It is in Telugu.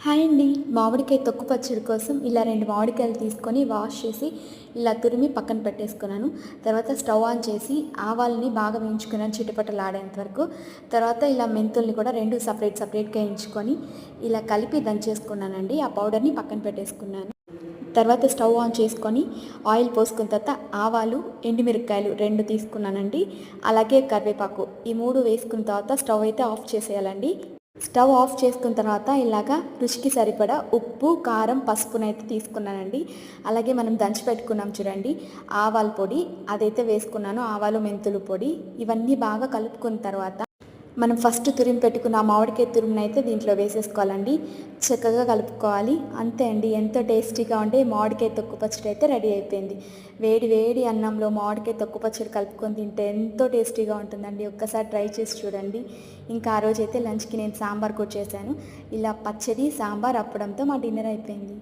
హాయ్ అండి. మామిడికాయ తొక్కు పచ్చడి కోసం ఇలా 2 మామిడికాయలు తీసుకొని వాష్ చేసి ఇలా తురిమి పక్కన పెట్టేసుకున్నాను. తర్వాత స్టవ్ ఆన్ చేసి ఆవాలని బాగా వేయించుకున్నాను చిటపటలాడేంత వరకు. తర్వాత ఇలా మెంతుల్ని కూడా 2 సపరేట్‌గా వేయించుకొని ఇలా కలిపి దంచేసుకున్నానండి. ఆ పౌడర్‌ని పక్కన పెట్టేసుకున్నాను. తర్వాత స్టవ్ ఆన్ చేసుకొని ఆయిల్ పోసుకున్న తర్వాత ఆవాలు, ఎండుమిరపకాయలు 2 తీసుకున్నానండి. అలాగే కరివేపాకు ఈ 3 వేసుకున్న తర్వాత స్టవ్ అయితే ఆఫ్ చేసేయాలండి. స్టవ్ ఆఫ్ చేసుకున్న తర్వాత ఇలాగా రుచికి సరిపడా ఉప్పు, కారం, పసుపునైతే తీసుకున్నానండి. అలాగే మనం దంచి పెట్టుకున్నాం చూడండి ఆవాల పొడి అదైతే వేసుకున్నాను. ఆవాలు, మెంతులు పొడి ఇవన్నీ బాగా కలుపుకున్న తర్వాత మనం ఫస్ట్ తురిమి పెట్టుకున్న ఆ మామిడికాయ తురుమునైతే దీంట్లో వేసేసుకోవాలండి. చక్కగా కలుపుకోవాలి. అంతే అండి, ఎంతో టేస్టీగా ఉండే మామిడికాయ తొక్కు పచ్చడి అయితే రెడీ అయిపోయింది. వేడి వేడి అన్నంలో మామిడికాయ తొక్కు పచ్చడి కలుపుకొని తింటే ఎంతో టేస్టీగా ఉంటుందండి. ఒక్కసారి ట్రై చేసి చూడండి. ఇంకా ఆ రోజైతే లంచ్కి నేను సాంబార్ కూడా చేశాను. ఇలా పచ్చడి, సాంబార్, అప్పడంతో మా డిన్నర్ అయిపోయింది.